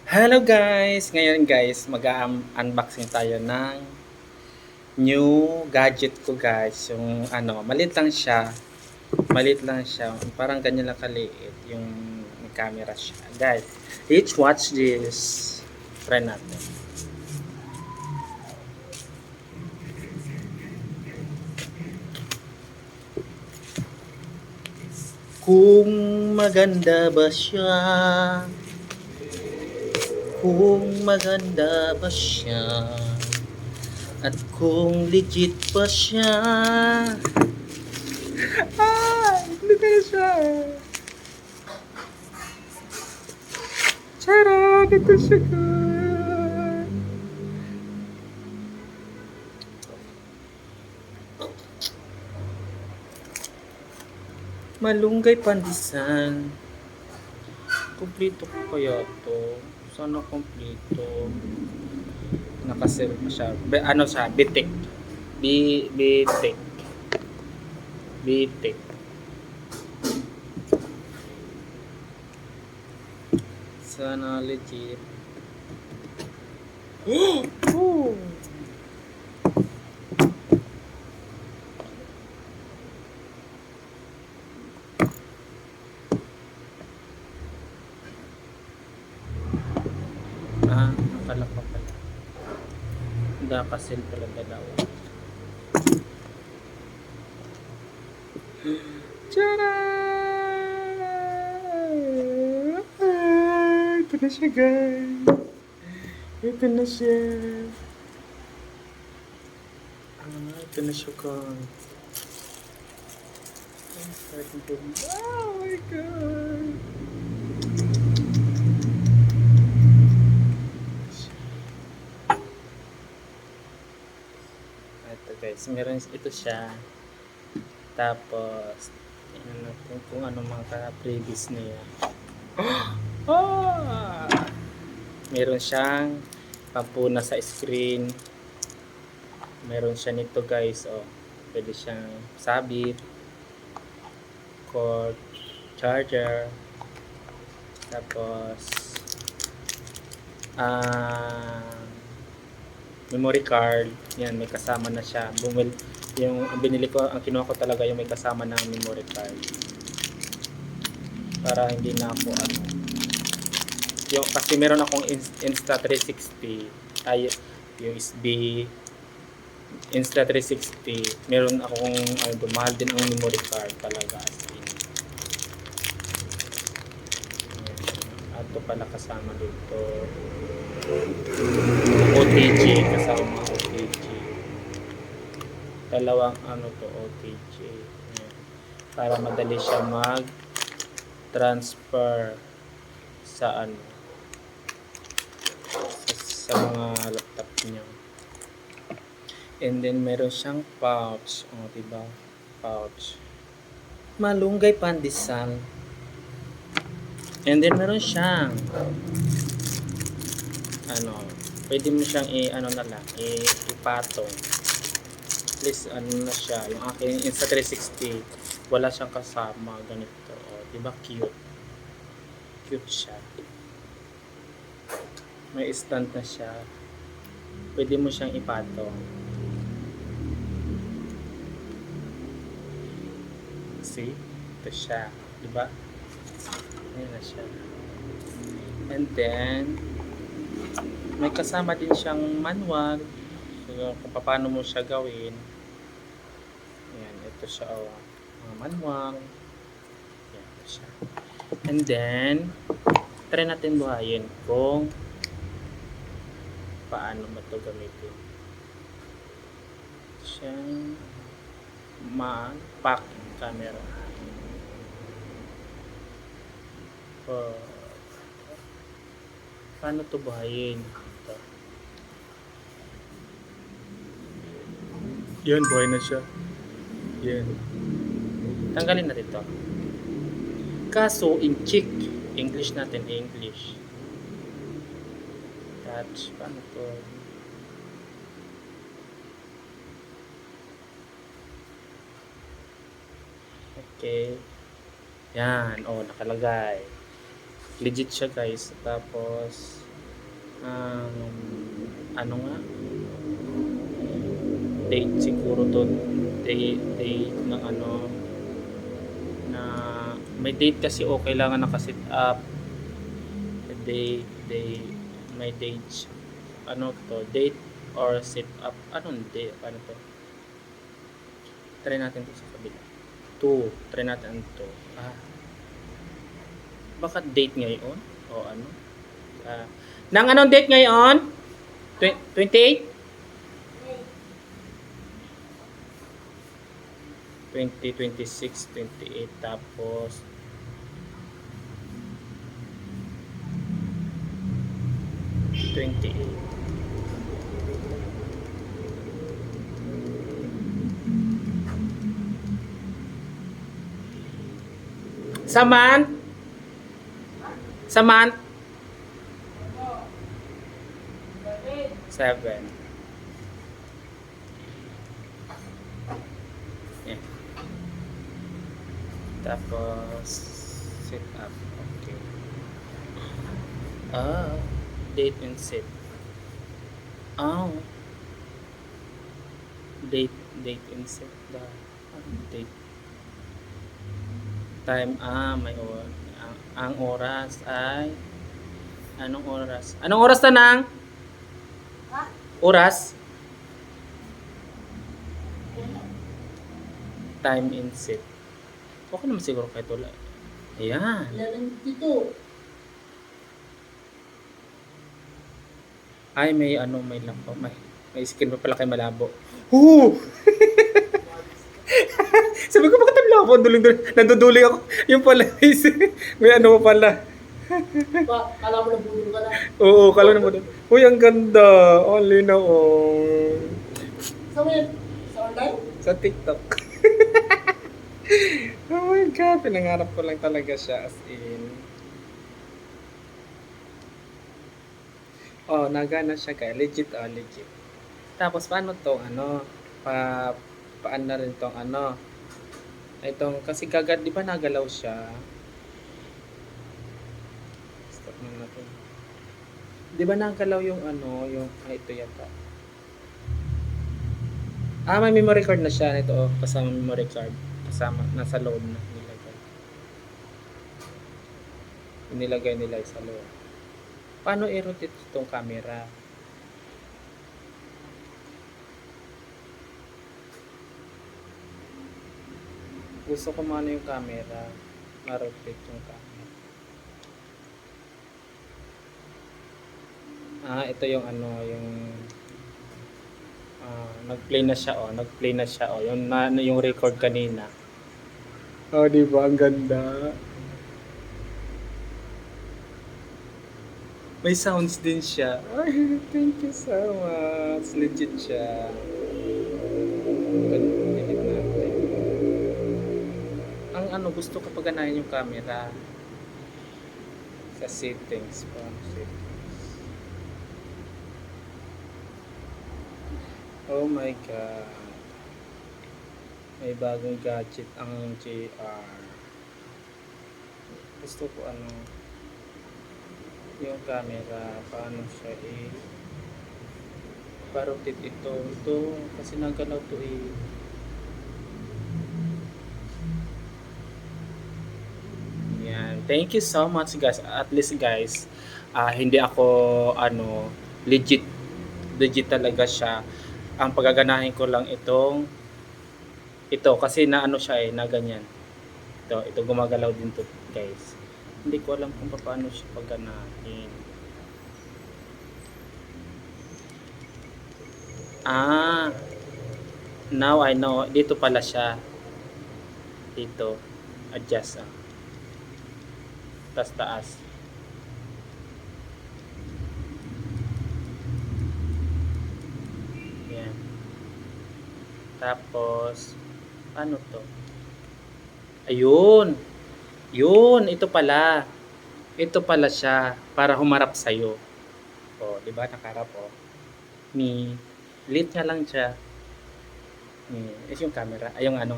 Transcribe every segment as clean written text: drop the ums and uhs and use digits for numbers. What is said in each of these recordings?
Hello guys! Ngayon guys, mag-unboxing tayo ng new gadget ko guys. Yung maliit lang siya. Maliit lang siya. Parang ganyan lang kaliit. Yung may camera siya. Guys, let's watch this. Try natin. Kung maganda ba siya? Kung maganda ba siya? At kung legit ba siya? Hindi na siya. Tara, ito siya guys. Malunggay Pandisan. Kumplito ko kaya to. Sana kumplito. Nakasave pa siya. Ano siya? Bitik. Bitik. Bitik. Sana legit. Oh! Nakala pa pala. Nakasil pala dalawa. Tcharam! Ito na siya guys. Ito na siya. Ito na siya guys. Oh my god. Ito guys, meron ito siya. Tapos, tingnan natin kung ano mga previous niya. Oh! Meron siyang pampuna sa screen. Meron siya nito guys. Oh, pwede siyang sabit. Cord, charger. Tapos, memory card. Yan, may kasama na siya. Yung binili ko, ang kinuha ko talaga yung may kasama ng memory card. Para hindi na ako kasi meron akong Insta360 ay USB Insta360. Meron akong mahal din ang memory card talaga as in. Ato pala kasama dito. OTG kasama OTG. Dalawang OTG. Ayan. Para madali siya mag-transfer sa sa mga laptop niyo. And then meron siyang pouch, diba? Pouch. Malunggay Pandesal. And then meron siyang pwede mo siyang ipatong. At least na siya, yung aking Insta360 wala siyang kasama ganito. Diba cute? Cute siya. May stand na siya. Pwede mo siyang ipatong. See? Ito siya. Diba? Ayan na siya. And then, may kasama din siyang manual. So, kung paano mo siya gawin. Ayan, ito siya. Manual. Ayan, ito siya. And then, try natin buhayin kung paano mo ito gamitin. Siyang pack camera. Paano ito buhayin? Ito. Yun, buhay na siya. Yun. Tanggalin natin ito. Kaso, English natin, English. Touch. Paano ito? Okay. Yan. Nakalagay. Legit siya guys. Tapos, Ano nga, date siguro to, date ng ano, na may date kasi o kailangan naka-set up, date, may date, ano to, date or set up, anong date, ano to, try natin to sa kabila, try natin to, baka date ngayon, o ano, nang anong date ngayon, 28? 2026, 28, tapos 28. Saman? Saman? 7. Yeah. Tapos set up. Okay. Date and set. Oh. Date and set. Date. Time, may oras. Ang oras ay anong oras? Anong oras na nang? Oras? Time and set. Okay naman siguro kahit wala. Ayan. 11:52. Ay, may ano, may lang pa. May skin pa pala kay malabo. Hoo! Sabi ko, bakit ang labo? Nanduduling ako. Yung pala, may ano pa pala. Kala mo nabudol ka na. Oo, kala na mo doon. Uy, ang ganda. Only na oh. Sa web? Sa online? Sa TikTok. Oh my God, pinangarap ko lang talaga siya as in. Oh, nagana siya kaya. Legit, legit. Tapos, paano tong ano? Paan na rin tong ano? Itong, kasi kagad, di ba nagalaw siya? Stop na natin. Di ba nagalaw yung ano, yung, ito yata. May memory card na siya. Ito, oh, kasama memory card. Kasama, nasa loob na nilagay. Inilagay nila sa loob. Paano i-rotate itong camera? Gusto ko mano yung camera. Ma-rotate yung camera. Ito yung ano, yung nag-play na siya oh, yung record kanina. Oh, di ba ang ganda? May sounds din siya. Ay, thank you so much. Legit siya. Delete natin. Ang ano, gusto ko paganahin yung camera. Sa settings pa. Oh my God. May bagong gadget ang JR. Gusto ko ano, yung camera, paano siya parotate ito kasi nagalaw to yan. Thank you so much guys, at least guys, hindi ako ano, legit talaga siya. Ang pagaganahin ko lang ito kasi na ano siya na ganyan, ito gumagalaw din to guys. Hindi ko alam kung paano siya pagganahin. Now I know. Dito pala siya. Dito. Adjust. Taas. Yan. Tapos, ano to? Ayun. Yun, ito pala. Ito pala siya para humarap sa'yo. O, di ba? Nakaharap o. Lit nga lang siya. Is yung camera. Ay, yung ano,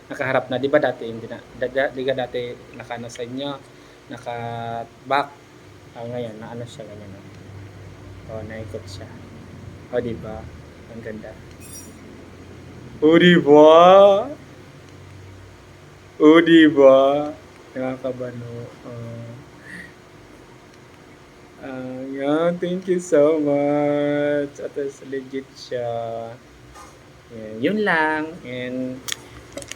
nakaharap na. Di ba dati, hindi na. Di ka dati nakano sa inyo. Naka-back. Ngayon, na ano siya, ganyan. Oh, naikot siya. Oh, di ba? Ang ganda. Oh, di ba? Oh, di ba? Nakakabano. Yan. Thank you so much. At least legit siya. Yan, yun lang. And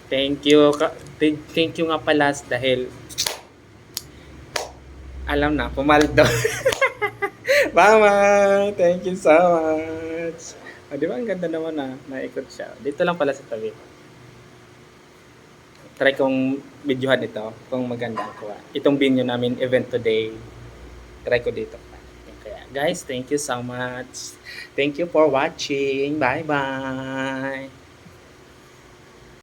thank you. Thank you nga pala dahil alam na, pumaldo. Mama, thank you so much. Di ba ang ganda naman na naikot siya. Dito lang pala sa tabi. Try kong videohan ito kung maganda ko. Itong venue namin event today. Try ko dito. Kaya guys, thank you so much. Thank you for watching. Bye-bye.